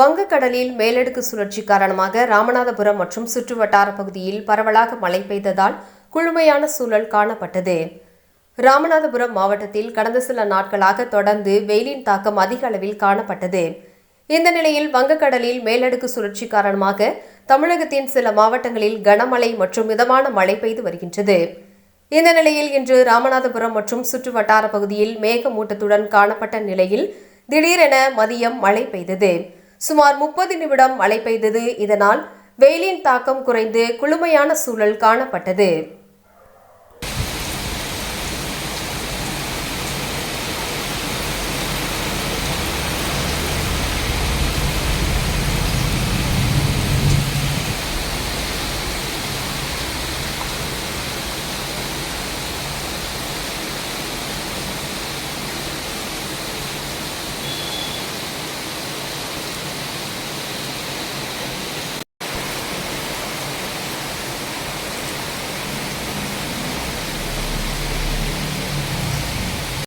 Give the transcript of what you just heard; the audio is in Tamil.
வங்கக்கடலில் மேலடுக்கு சுழற்சி காரணமாக ராமநாதபுரம் மற்றும் சுற்றுவட்டார பகுதியில் பரவலாக மழை பெய்ததால் குளுமையான சூழல் காணப்பட்டது. ராமநாதபுரம் மாவட்டத்தில் கடந்த சில நாட்களாக தொடர்ந்து வெயிலின் தாக்கம் அதிக அளவில் காணப்பட்டது. இந்த நிலையில் வங்கக்கடலில் மேலடுக்கு சுழற்சி காரணமாக தமிழகத்தின் சில மாவட்டங்களில் கனமழை மற்றும் மிதமான மழை பெய்து வருகின்றது. இந்த நிலையில் இன்று ராமநாதபுரம் மற்றும் சுற்றுவட்டார பகுதியில் மேகமூட்டத்துடன் காணப்பட்ட நிலையில் திடீரென மதியம் மழை பெய்தது. சுமார் 30 நிமிடம் மழை பெய்தது. இதனால் வெயிலின் தாக்கம் குறைந்து குளுமையான சூழல் காணப்பட்டது.